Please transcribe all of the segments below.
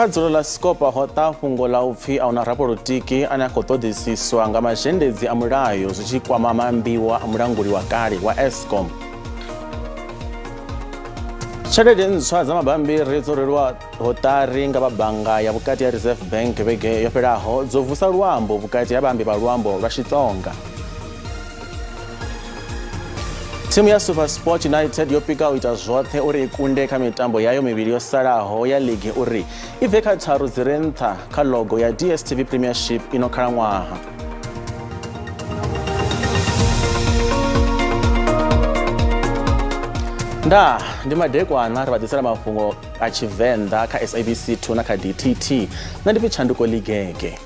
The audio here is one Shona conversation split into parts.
Khadzulo la Scopa hota fungo la upfi auna raporotiki ana kotodisiswa nga mazhendedzi a mulayo zwi tshi kwama mambiwa a mulanguli wa kale wa Eskom. Tshelede ntswa dza mabambiri dzo rwelwa hotari nga banga ya vhukati ya Reserve Bank vhege yo fhelaho dzo vusa luambo vhukati ya vhaambi vha luambo lwa Xitsonga. Timu ya Super Sport United yo pika u ita zwoṱhe uri ikunde kha mitambo yayo mivhili yo salaho ya ligi uri ibve kha tharu dzi re nṱha kha logo ya DStv Premiership ino khalaṅwaha. Ndi madekwana ri vhaḓisela mafhungo a Tshivenda kha SABC 2 na kha DTT na ndi Tshanduko Ligege.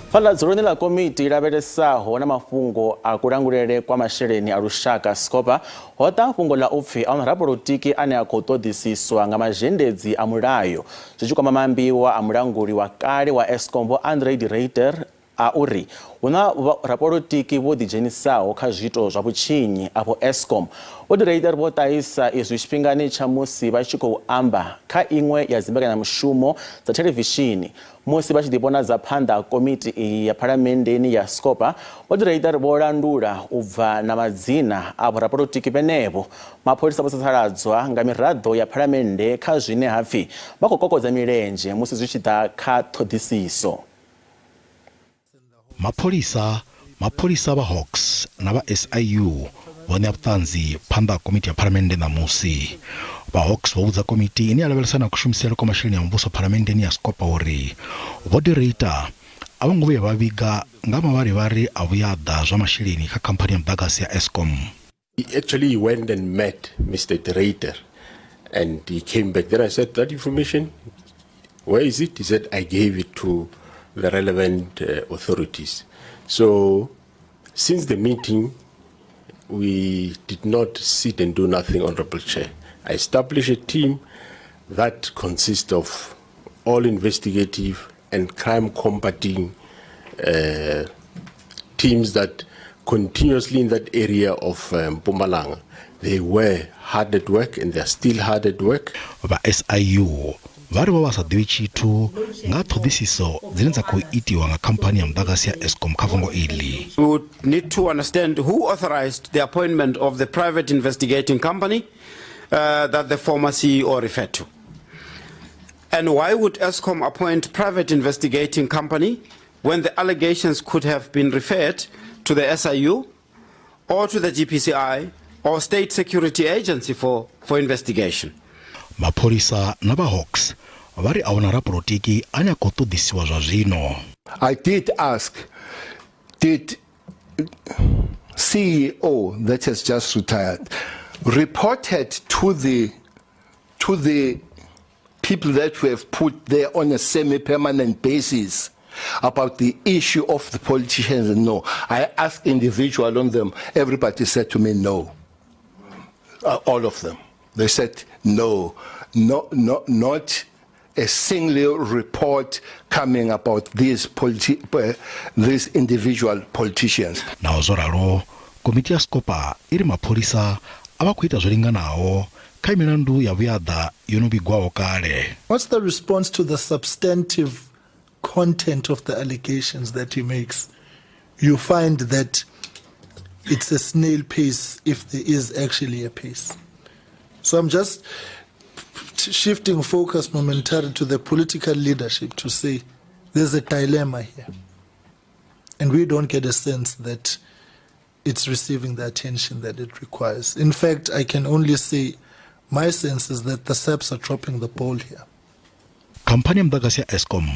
Fhaḽa dzuloni ḽa komiti lavhelesaho na mafhungo a kulangulele kwa masheleni a lushaka Scopa ho ḓa fhungo ḽa upfi a raporotiki ane a khou ṱoḓisiswa nga mazhendedzi a mulayo zwi tshi kwama mambiwa a mulanguli wa kale wa Eskom Vho Andre de Ruyter a uri hu na raporotiki vho ḓidzhenisaho kha zwiito zwa vhutshinyi afho Eskom. Vho de Ruyter vho ṱahisa izwi tshifhingani tsha musi vha tshi khou amba kha iṅwe ya dzimbekanyamushumo dza thelevishini musi vha tshi ḓivhonadza phanḓa komiti iyi ya phalamenndeni ya Scopa. Vho de Ruyter vho landula u bva na madzina a vhoraporotiki vhenevho. Mapholisa vho sasaladzwa nga miraḓo ya phalamennde kha zwine hapfi vha khou kokodza milenzhe musi zwi tshi ḓa kha ṱhoḓisiso. Mapholisa vha Hawks na vha SIU vhone vhuṱanzi phanḓa komiti ya phalamennde ṋamusi. Vha Hawks vho vhudza komiti ine ya lavhelesa na kushumisele kwa masheleni a muvhuso phalamenndeni ya Scopa uri Vho de Ruyter a vho ngo vhuya vha vhiga nga mavharivhari a vhuyaḓa zwa masheleni kha khamphani ya muḓagasi ya Eskom. He actually went and met Mr. de Ruyter and he came back. Then I said, that information, where is it? He said, I gave it to the relevant authorities. So since the meeting, we did not sit and do nothing, Honorable Chair. I established a team that consists of all investigative and crime combating teams that continuously in that area of Mpumalanga. They were hard at work and they are still hard at work. Va SIU vari va sa ḓivhi tshithu nga ṱhoḓisiso dzine dza khou itiwa nga khamphani ya muḓagasi ya Eskom kha fhungo iḽi. We would need to understand who authorized the appointment of the private investigating company that the former CEO referred to. And why would Eskom appoint private investigating company when the allegations could have been referred to the SIU or to the GPCI or State Security Agency for investigation? Mapholisa na vha Hawks vari a wana raporotiki ane a khou ṱoḓisiwa zwa zwino. I did ask, did CEO that has just retired reported to the people that we have put there on a semi-permanent basis about the issue of the politicians? No. I asked individual on them. Everybody said to me no. All of them. They said no, not a single report coming about these individual politicians. Na zoralo komiti ya Scopa iri mapholisa ava khou ita zwo linganaho kha milandu ya vhuyaḓa yo no vhigwaho kale. What's the response to the substantive content of the allegations that he makes? You find that it's a snail pace if there is actually a pace. So I'm just shifting focus momentarily to the political leadership to say there's a dilemma here. And we don't get a sense that it's receiving the attention that it requires. In fact, I can only say my sense is that the SABC are dropping the ball here. Khamphani ya muḓagasi ya Eskom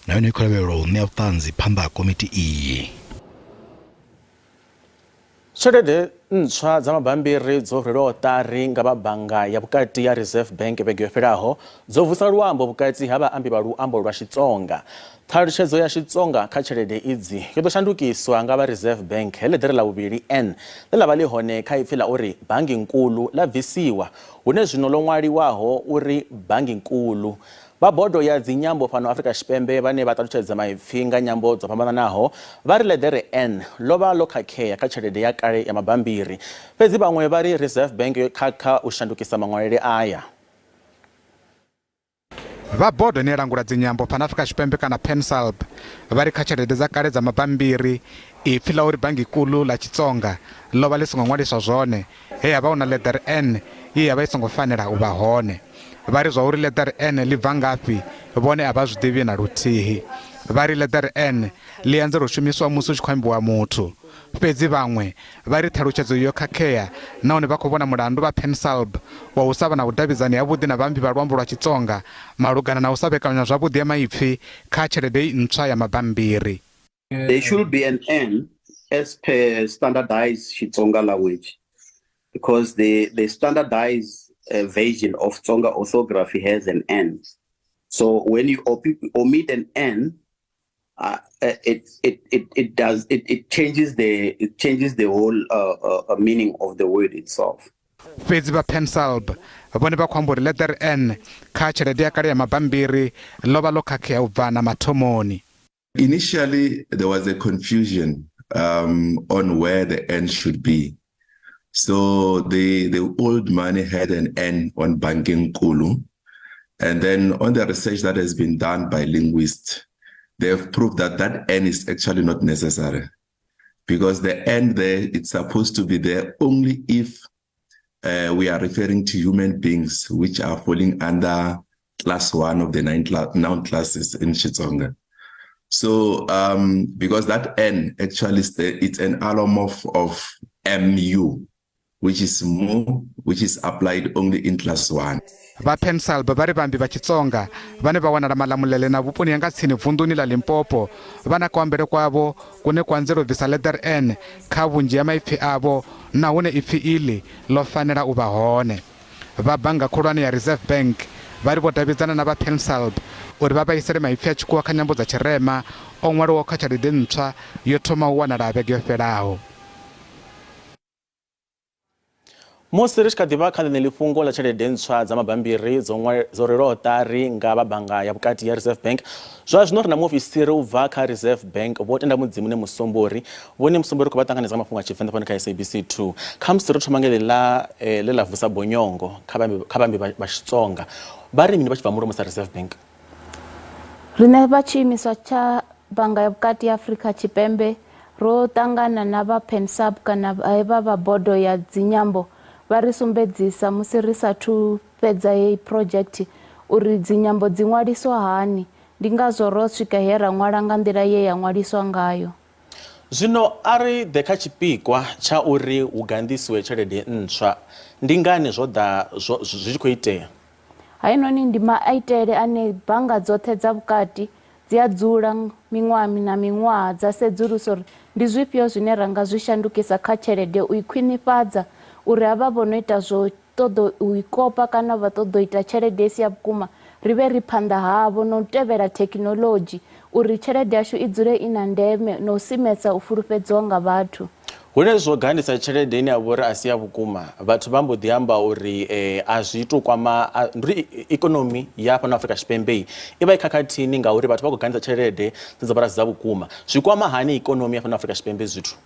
nayo i khou lavhelelwa u ṋea vhuṱanzi phanḓa ha komiti iyi. Tshelede ntswa dza mabambiri dzo rwelwaho ṱari nga banga ya vhukati ya Reserve Bank vhege yo fhelaho dzo vusa luambo vhukati ha vhaambi vha luambo lwa Xitsonga. Ṱhalutshedzo ya Xitsonga kha tshelede idzi yo ḓo shandukiswa nga vha Reserve Bank heḽeḓere ḽa vhuvhili N ḽe ḽa vha ḽi hone kha ipfi ḽa uri bangi nkulu ḽa bvisiwa hune zwino ḽo ṅwaliwaho uri bangi nkulu. Vha bodo ya dzinyambo fhano Afrika Tshipembe vhane vha ṱalutshedza maipfi nga nyambo dzo fhambananaho vha ri ḽeḓere N ḽo vha ḽo khakhea kha tshelede ya kale ya mabambiri. Fhedzi vhaṅwe vha ri Reserve Bank yo khakha u shandukisa maṅwalele aya. vha bodo ni langula dzinyambo fhano Afrika Tshipembe kana pensalb vha ri kha tshelede dza kale dza mabambiri ipfi la uri bangi kulu la Xitsonga lo vha ḽi songo ṅwaliswa zwone he ya vha una letter N ye ya vha i songo fanela u vha hone vha ri zwa uri letter N ḽi bva ngafhi vhone a vha zwi ḓivhi na luthihi vha ri letter N ḽi anzela u shumiswa musi hu tshi khou ambiwa muthu fhedzi vhaṅwe vha ri ṱhalutshedzo yo khakhea nahone vha khou vhona mulandu vha pensalb wa u sa vha na vhudavhidzani havhuḓi na vhaambi vha luambo lwa Xitsonga malugana na u sa vhekanywa zwavhuḓi ya maipfi kha tshelede ntswa ya mabambiri. There should be an N as per standardized Xitsonga language because the standardized version of Tsonga orthography has an N. So when you omit an N, it changes the whole meaning of the word itself. Fhedzi vha pensalb vhone vha khou amba uri letter N kha tshelede ya kale ya mabambiri ḽo vha ḽo khakhea u bva na mathomoni. Initially, there was a confusion on where the N should be. So the old money had an N on Banking Kulu. And then on the research that has been done by linguists, they have proved that that N is actually not necessary. Because the N there, it's supposed to be there only if we are referring to human beings which are falling under class 1 of the noun classes in Xitsonga. So, because that N actually it's an allomorph of MU, which is applied only in class 1. Va pensalb va ri vambi va Xitsonga vane va wana malamulele na vuponi ya nga tsini vunḓuni la Limpopo vana kuambele kwavo kune ku anzela u bvisa letter N kha vhunzhi ya maipfi avo nahone ipfi iḽi ḽo fanela u vha hone. Va bannga khulwane ya Reserve Bank vha ri vho davhidzana na vha pensalb uri vha vhaisele maipfi a tshikhuwa kha nyambo dza Tshirema o ṅwaliwaho kha tshelede ntswa yo thoma u wanala vhege yo fhelaho. musi ri tshi kha ḓi vha kha ḽeneḽi fhungo ḽa tshelede ntswa dza mabambiri dzo rwelwaho ṱari nga vha bannga ya vhukati ya Reserve Bank zwa zwino ri na muofisiri u bva kha Reserve Bank vho tenda mudzimune musombori vhone musombori khou vha ṱanganedza mafhungo a Tshivenda fhano kha SABC 2 kha musi ri thoma nga ḽe ḽa vusa bonyongo kha vhaambi vha Xitsonga vha ri mini vha tshi bva mulomo sa Reserve Bank. Rine vha tshiimiswa tsha bannga ya vhukati ya Afrika Tshipembe ro ṱangana na vha pensab kana vha bodo ya dzinyambo vha ri sumbedzisa musi ri sathu fhedza heyi project uri dzinyambo dzi ṅwaliswa hani ndi ngazwo ro swika he ra ṅwala nga nḓila ye ya ṅwaliswa ngayo. Zwino ari ḓe kha tshipikwa tsha uri hu gandisiwe tshelede ntswa ndi ngani zwo ḓa zwi tshi khou itea? Hainoni ndi maitele ane bannga dzoṱhe dza vhukati dzi a dzula miṅwaha na miṅwaha dza sedzulusa uri ndi zwifhio zwine ra nga zwi shandukisa kha tshelede u i khwinifhadza uri havha vho no ita zwo ṱoḓo u i kopa kana vha ṱoḓo ita tshelede isi ya vhukuma ri vhe ri phanḓa havho no tevhela thekhinolodzhi uri tshelede yashu i dzule i na ndeme no simesa u fulufhedziwa nga vhathu. Hune zwo gandisa tshelede ine ya vhori a si ya vhukuma vhathu vha mbo ḓi amba uri a zwi tou kwama ndi ikonomi ya fhano Afrika Tshipembe i vha i khakhathini ngauri vhathu vha khou gandisa tshelede dza vha dza vhukuma zwi kwama hani ikonomi ya fhano Afrika Tshipembe zwithu?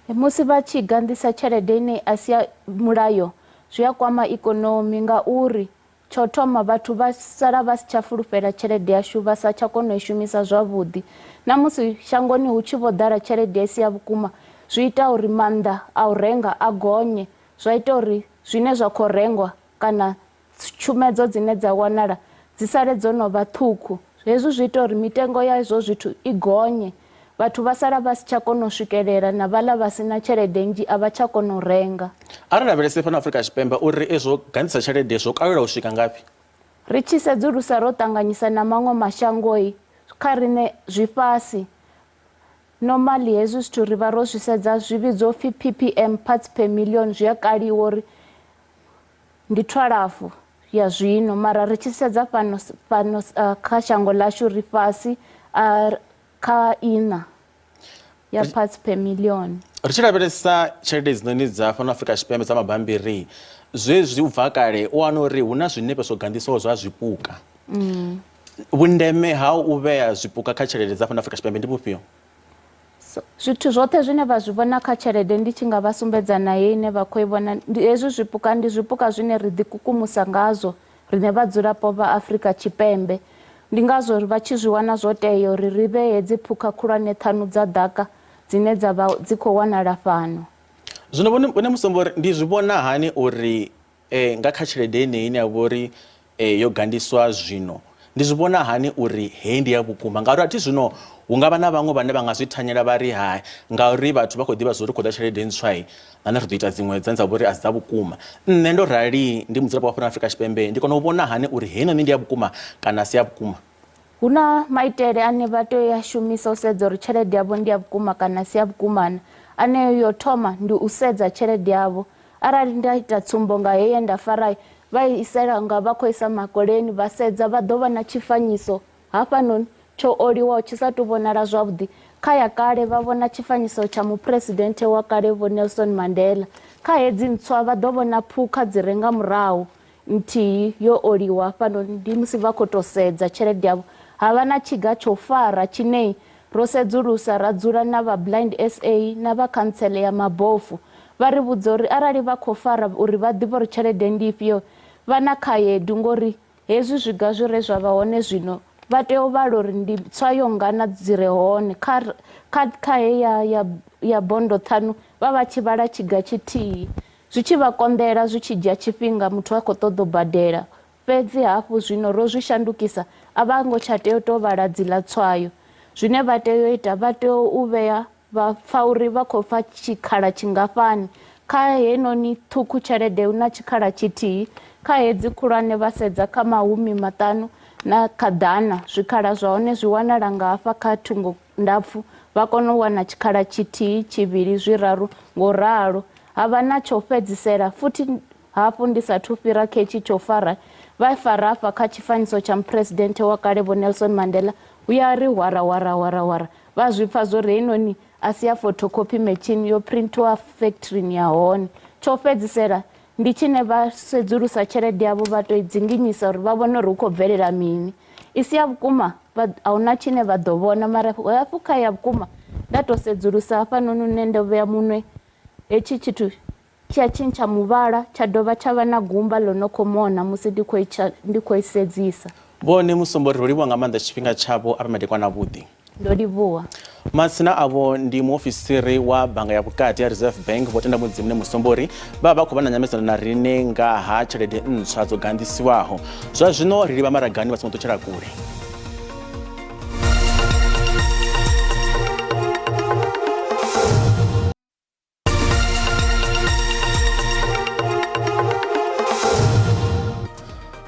Musi vha tshi gandisa tshelede ine a si ya mulayo zwi a kwama ikonomi ngauri tsho thoma vhathu vha sala vha si tsha fulufhela tshelede yashu vha sa tsha kona u i shumisa zwavhuḓi na musi shangoni hu tshi vho ḓala tshelede i si ya vhukuma zwi ita uri maanḓa a u renga a gonye zwa ita uri zwine zwa khou rengwa kana tshumedzo dzine dza wanala dzi sale dzo no vha ṱhukhu hezwi zwi ita uri mitengo ya izwo zwithu i gonye vhathu vha sala vha si tsha kona u swikelela na vhaḽa vha sina tshelede nnzhi a vha tsha kona u renga. Arali lavhelese fhano Afrika Tshipembe uri ezwo gandisa tshelede zwo kalula u swika ngafhi? Ri tshi sedzulusa ro ṱanganyisa na maṅwe mashango kha rine zwifhasi normally hezwi zwithu ri vha ro zwi sedza zwi vhidzwa upfi ppm parts per million zwi a kaliwa uri ndi 12 ya zwino mara ri tshi sedza fhano kha shango ḽashu ri fhasi kha ina ya parts per million. Ri tshi lavhelesa tshelede dzinoni dza fhano Afrika Tshipembe dza mabambiri zwezwi u bva kale u wana uri hu na zwinepe zwo gandiswaho zwa zwipuka vhundeme ha u vhea zwipuka kha tshelede dza fhano Afrika Tshipembe ndi vhufhio? Zwithu zwoṱhe zwine vha zwi vhona kha tshelede ndi tshi nga vha sumbedza na ye ine vha khou i vhona hezwi zwipuka ndi zwipuka zwine ri ḓi kukumusa ngazwo rine vhadzulapo vha Afrika Tshipembe. Ndi ngazwo vha tshi zwi wana zwo tea uri ri vhe hedzi phukha khulwane ṱhanu dza ḓaka dzine dza vha dzi khou wanala fhano. Zwino vhone Musombori ndi zwi vhona hani uri nga kha tshelede yeneyi ine ya vha uri yo gandiswa zwino ndi zwi vhona hani uri heyi ndi ya vhukuma ngauri athi zwino hu nga vha na vhaṅwe vhane vha nga zwi thanyela vha ri hai ngauri vhathu vha khou ḓivha zwo ri khou ḓa tshelede ntswa nane ri ḓo ita dziṅwe dzine dza vha uri a si dza vhukuma. Nṋe ndo rali ndi mudzulapo wa fhano Afrika Tshipembe ndi kona u vhona hani uri heinoni ndi ya vhukuma kana a si ya vhukuma. Hu na maitele ane vha tea u ya shumisa u sedza uri tshelede yavho ndi ya vhukuma kana a si ya vhukumana. Aneyo yo thoma ndi u sedza tshelede yavho arali nda ita tsumbo nga heyi nda fara vha isela nga vha khou isa makoleni vha sedza vha ḓo vha na tshifanyiso hafhanoni tsho oliwaho tshi sa tou vhonala zwavhuḓi. Kha ya kale vha vhona tshifanyiso tsha muphuresidennde wa kale vho Nelson Mandela. Kha hedzi ntswa vha ḓo vhona phukha dzi re nga murahu nthihi yo oliwa hafhanoni ndi musi vha khou tou sedza tshelede yavho. Havha na tshiga tsho fara tshine ro sedzulusa ra dzula na vha Blind SA na vha khantsele ya mabofu vha ri vhudza uri arali vha khou fara uri vha ḓivhe uri tshelede ndi ifhio vha na khaedu ngori hezwi zwiga zwi re zwa vha hone zwino vha tea u vhala uri ndi tswayo ngana dzi re hone kha ya bondo ṱhanu vha tshi vhala tshiga tshithihi zwi tshi vha konḓela zwi tshi dzhia tshifhinga muthu a khou ṱoḓa u badela. Fhedzi hafhu zwino ro zwi shandukisa a vha ngo tsha tea u tou vhala dziḽa tswayo zwine vha tea u ita vha tea u vhea vha pfa uri vha khou pfa tshikhala tshingafhani kha heinoni ṱhukhu tshelede hu na tshikhala tshithihi kha hedzi khulwane vha sedza kha mahumi maṱanu na kha ḓana zwikhala zwa hone zwi wanala nga hafha kha thungo ndapfu vha kona u wana tshikhala tshithihi tshivhili zwiraru ngo ralo. Havha na tsho fhedzisela futhi hafhu ndi sathu fhira khetshi tsho fara vha fara hafha kha tshifanyiso tsha muphuresidennde wa kale vho Nelson Mandela hu ya ri wara vha zwi pfa zwo ri heinoni a si ya photocopy machine yo printiwa factory ya hone. Tsho fhedzisela ndi tshine vha sedzulusa tshelede yavho vha tou dzinginyisa uri vha vhone uri hu khou bvelela mini. I si ya vhukuma a hu na tshine vha ḓo vhona mara hafhu kha ya vhukuma nda tou sedzulusa hafhanoni hune ndo vhea munwe hetshi tshithu tsha tshintsha muvhala tsha dovha tsha vha na gumba ḽo no khou mona musi ndi khou i sedzisa. Vhone Musombori ro livhuwa nga maanḓa tshifhinga tshavho a madekwana vhuḓi. Ndo livhuwa. Matsina avho ndi muofisiri wa bannga ya vhukati ya Reserve Bank vho tenda mudzimune Musombori vha khou vha na nyambedzano na rine nga ha tshelede ntswa dzo gandisiwaho. Zwa zwino ri livha maragani vha songo ṱutshela kule.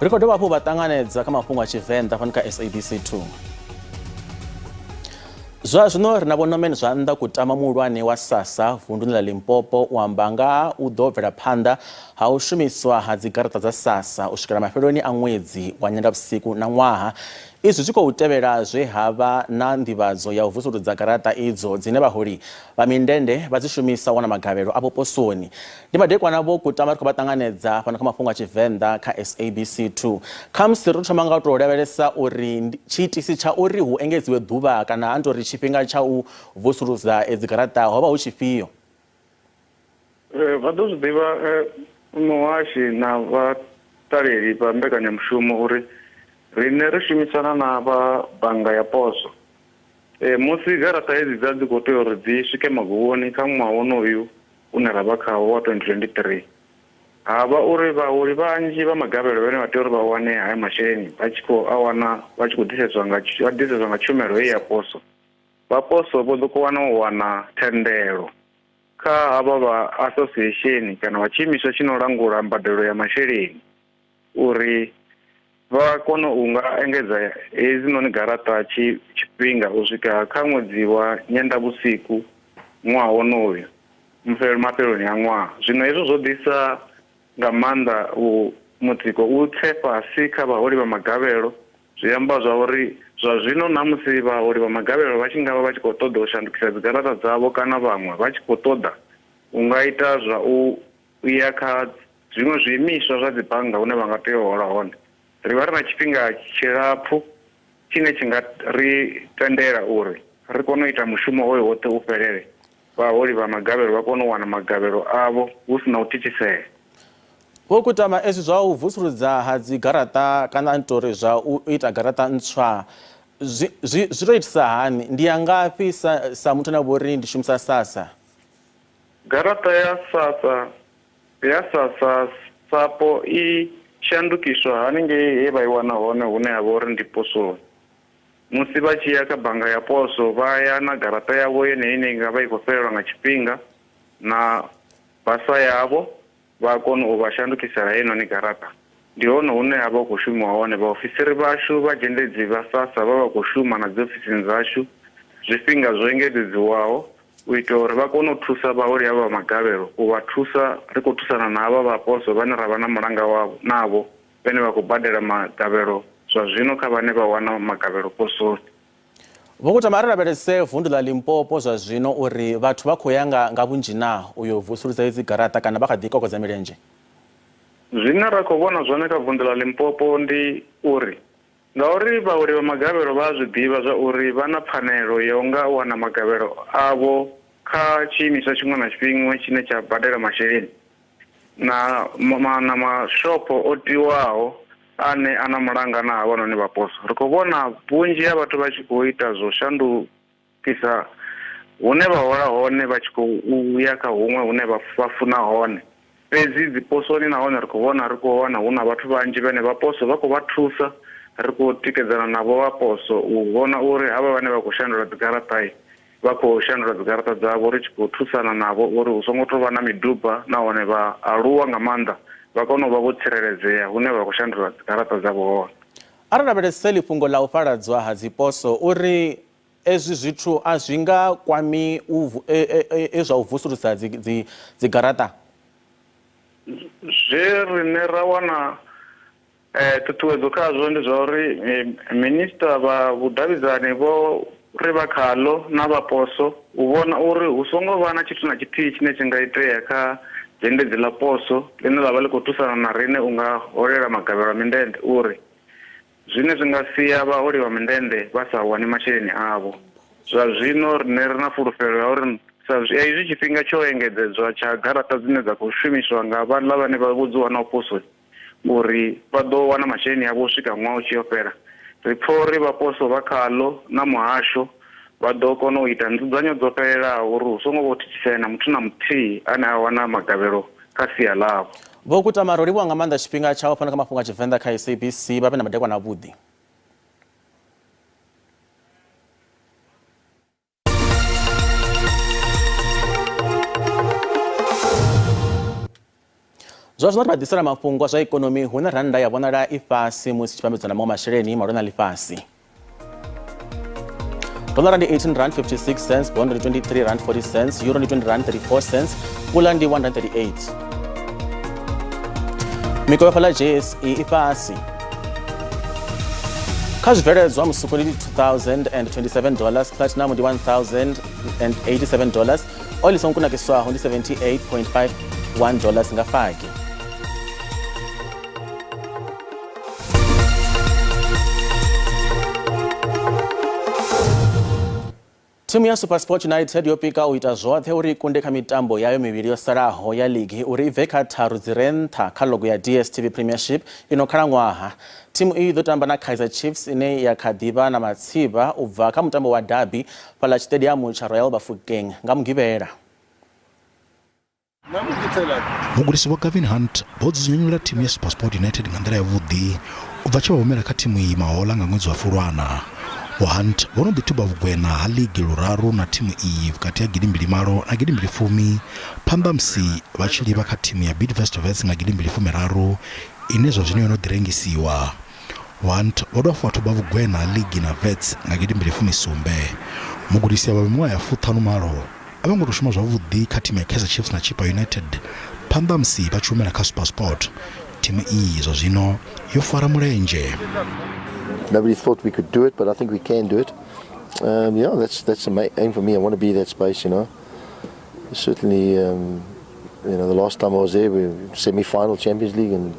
Ri khou dovha hafhu vha ṱanganedza kha mafhungo a Tshivenda fhano kha SABC 2. Zwa zwino ri na vhonomene zwa nnḓa kutama muhulwane wa SASSA vunduni ḽa Limpopo u amba nga u ḓo bvela phanḓa ha u shumiswa ha dzigaraṱa dza SASSA u swikela mafheloni a ṅwedzi wa Nyendavhusiku na ṅwaha. Izwi zwi khou tevhela zwe havha na nḓivhadzo ya u vusuludza garaṱa idzo dzine vhaholi vha mindende vha dzi shumisa u wana magavhelo a posoni. Ndi madekwana vho kutama ri khou vha ṱanganedza fhano kha mafhungo a Tshivenda kha SABC 2. Kha musi ri thoma nga u tou lavhelesa uri tshiitisi tsha uri hu engedziwe ḓuvha kana a ntori tshifhinga tsha u vusuludza edzi garaṱa ho vha hu tshifhio? Vha ḓo zwi ḓivha muhashi na vhaṱaleli vha mbekanyamushumo uri rine ri shumisana na vha bannga ya poso musi garaṱa hedzi dza dzi khou tea uri dzi swike maguvhoni kha ṅwaha wonoyu une ra vha khawo wa 2023 havha uri vhaholi vhanzhi vha magavhelo vhane vha tea uri vha wane haya masheleni vha tshi khou a wana vha tshi khou ḓisedzwa nga tshumelo heyi ya poso. Vha poso vho ḓo wana u wana thendelo kha havha vha association kana vha tshiimiswa tshi no langula mbadelo ya masheleni uri vha kone u nga engedza hedzinoni garaṱa tshifhinga u swika kha ṅwedzi wa Nyendavhusiku ṅwaha wonoyu mafheloni a ṅwaha. Zwino hezwo zwo ḓisa nga maanḓa mutsiko u tse fhasi kha vhaholi vha magavhelo zwi amba zwa uri zwa zwino na musi vhaholi vha magavhelo vha tshi nga vha vha tshi khou ṱoḓa u shandukisa dzigaraṱa dzavho kana vhaṅwe vha tshi khou ṱoḓa u nga ita zwa u ya kha zwiṅwe zwiimiswa zwa dzi bannga hune vha nga tea u hola hone. Ri vha ri na tshifhinga tshilapfu tshine tshi nga ri tendela uri ri kone u ita mushumo hoyo woṱhe u fhelele vhaholi vha magavhelo vha kone u wana magavhelo avho hu si na u thithisea. Vokutama ezwi zwa u vusuludza ha dzigaraṱa kana ntori zwa u ita garaṱa ntswa zwi to itisa hani ndi ya ngafhi sa muthu na vhori ndi shumisa SASSA? Garaṱa ya SASSA sapo i shandukiswa haningei he vha i wana hone hune ha vha uri ndi posoni. Musi vha tshi ya kha bannga ya poso vha ya na garaṱa yavho yeneyi ine nga vha i khou fhelelwa nga tshifhinga na basa yavho vha kona u vha shandukisela heinoni garaṱa. Ndi hone hune ha vha khou shumiwa hone vhaofisiri vhashu vha dzhendedzi vha SASSA vha khou shuma na dzi ofisini dzashu zwifhinga zwo engedziwaho u ita uri vha kone u thusa vhaholi havha vha magavhelo u vha thusa ri khou thusana na havha vha poso vhane ra vha na mulanga wavho navho vhane vha khou badela magavhelo zwa zwino kha vhane vha wana magavhelo posoni. Vokutama ari lavhelese vundu la Limpopo zwa zwino uri vhathu vha khou ya nga vhunzhi na uyo vusuludza idzi garaṱa kana vha kha ḓi kokodza milenzhe? Zwine ra khou vhona zwone kha vundu la Limpopo ndi uri ngauri vhaholi vha magavhelo vha zwi ḓivha zwa uri vha na pfanelo ya nga wana magavhelo avho kha tshiimiswa tshiṅwe na tshiṅwe tshine tsha badela masheleni na mashopo o tiwaho ane ana mulanga na havhanoni vha poso. Ri khou vhona vhunzhi ha vhathu vha tshi khou ita zwo shandukisa hune vha hola hone vha tshi khou ya kha huṅwe hune vha funa hone. Fhedzi dziposoni nahone ri khou wana hu na vhathu vhanzhi vhane vha poso vha khou vha thusa ri khou tikedzana navho vha poso u vhona uri havha vhane vha khou shandula dzigaraṱa vha khou shandula dzigaraṱa dzavho ri tshi khou thusana navho uri hu songo tou vha na miduba nahone vha aluwa nga maanḓa vha kone u vha vho tsireledzea hune vha khou shandula dzigaraṱa dzavho hone. Arali lavhelese ḽifhungo ḽa u fhaladzwa ha dziposo uri ezwi zwithu a zwi nga kwami zwa u vusuludza dzigaraṱa? Zwe rine ra wana ṱhuṱhuwedzo khazwo ndi zwa uri minista vha vhudavhidzani vho ri vha khaḽo na vha poso u vhona uri hu songo vha na tshithu na tshithihi tshine tshi nga itea kha dzhendedzi ḽa poso ḽine ḽa vha ḽi khou thusana na riṋe u nga holela magavhelo a mindende uri zwine zwi nga sia vhaholi vha mindende vha sa wani masheleni avho. Zwa zwino rine ri na fulufhelo ya uri sa izwi tshifhinga tsho engedzedzwa tsha garaṱa dzine dza khou shumiswa nga vhaḽa vhane vha vho dzi wana posoni uri vha ḓo wana masheleni avho u swika ṅwaha u tshi yo fhela. Ri pfha uri vha poso vha khaḽo na muhasho vha ḓo kona u ita nzudzanyo dzo fhelelaho uri hu songo vho thithisea na muthu na muthihi ane a wana magavhelo kha sia ḽavho. Vokutama ro livhuwa nga maanḓa tshifhinga tshawo fhano kha mafhungo a Tshivenda kha SABC vha vhe na madekwana avhuḓi. Zwa zwino ri vha ḓisela mafhungo zwa ikonomi hune rannda ya vhonala i fhasi musi tshi vhambedzwa na maṅwe masheleni malwana ḽifhasi. Dolara ndi 18 rand 56 cents, bond ndi 23 rand 40 cents, euro ndi 20 rand 34 cents, pula ndi 1 rand 38. Mikopo ya JSE i fhasi. Kha zwibveledzwa musuku ndi $2,027, platinum ndi $1,087, oil sonkunakiswaho ndi $78.51 nga faki. Timu ya SuperSport United yopika u ita zwoṱhe uri ikunde kha mitambo yayo mivhili yo salaho ya ligi uri ibve kha tharu dzi re nṱha kha logo ya DStv Premiership ino khalaṅwaha. Timu iyi ḓo tamba na Kaizer Chiefs ine ya kha ḓivha na matsivha u bva kha mutambo wa derby fhaḽa tshiṱediamu tsha Royal Bafokeng nga Mugivhela. Mugudisi wa Gavin Hunt vho dzudzanyela timu ya SuperSport United nga nḓila yavhuḓi u bva tshe vha humela kha timu iyi mahoḽa nga ṅwedzi wa Fulwana. Hunt vho no ḓi thuba vhugwena ha ligi luraru na timu iyi vhukati ha gidimbili malo na gidimbili fumi phanḓa musi vha tshi livha kha timu ya Bidvest Wits nga gidimbili fumi raru ine zwa zwino yo no ḓi rengisiwa. Hunt vho dovha futhi vha vhugwena ha ligi na Wits nga gidimbili fumi sumbe. Mugudisi wa miṅwaha ya 50 a vho ngo tou shuma zwavhuḓi kha timu ya Kaizer Chiefs na Chipa United phanḓa musi vha tshi humela kha SuperSport. Timu iyi zwa zwino yo fara mulenzhe. Nobody thought we could do it, but I think we can do it. Yeah, that's the main aim for me. I want to be that space, you know. Certainly, you know, the last time I was there, we were semi-final Champions League, and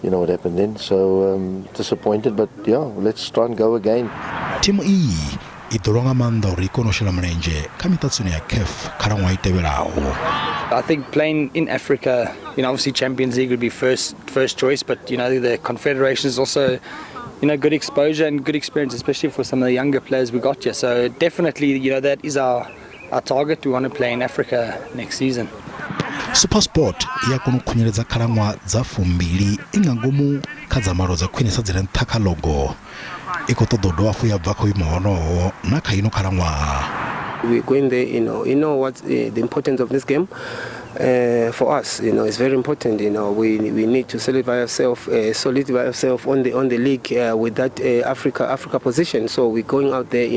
you know what happened then. So disappointed, but yeah, let's try and go again. Timu iyi i ḓo longa maanḓa uri i kone u shela mulenzhe kha miṱaṱisano ya CAF khalaṅwaha i tevhelaho. I think playing in Africa, obviously Champions League would be first choice, but the Confederation is also good exposure and good experience, especially for some of the younger players we got here. So definitely, that is our target. We want to play in Africa next season. SuperSport yakono khunyeledza khalanwa dza fumbili ingangomu khadzamalo za khwinisa dzire nthaka logo ikotododo afu ya bva khoimo honoho na khaino khalanwa. We go in there, you know what's the importance of this game. For us, it's very important. We need to solidify ourselves on the league with that Africa position. So we're going out there,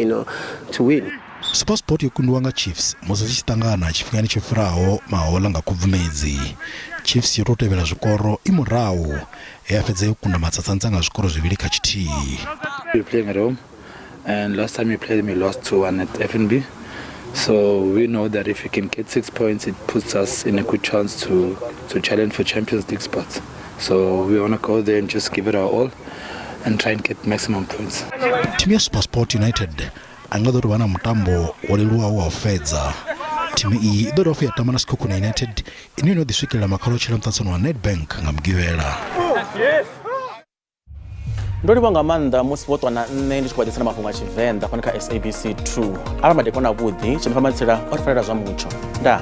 to win. SuperSport yokunduwanga Chiefs Moses chitangana chifungani chifuraho mahola nga kubvumedzi. Chiefs yorotevera zvikoro imurawo yafedza yokunda matsatsanza nga zvikoro zviviri kachiti. We're playing at home, and last time we played them we lost 2-1 at FNB. So we know that if we can get 6 points, it puts us in a good chance to challenge for Champions League spots. So we want to go there and just give it our all and try and get maximum points. Timu ya SuperSport United angadori wana mutambo waliluwa wa fedza. Timu iyi idori wafu ya Tamana Skokuna United inino diswikila makalo chila mtatsano wa Nedbank ngamgivela. Ndori banga manda musipoto wana nne ndichikwadisana Mafhungo a Tshivenda panika SABC 2 ala madekona vudi chinofamatsira orifarira zwa mucho nda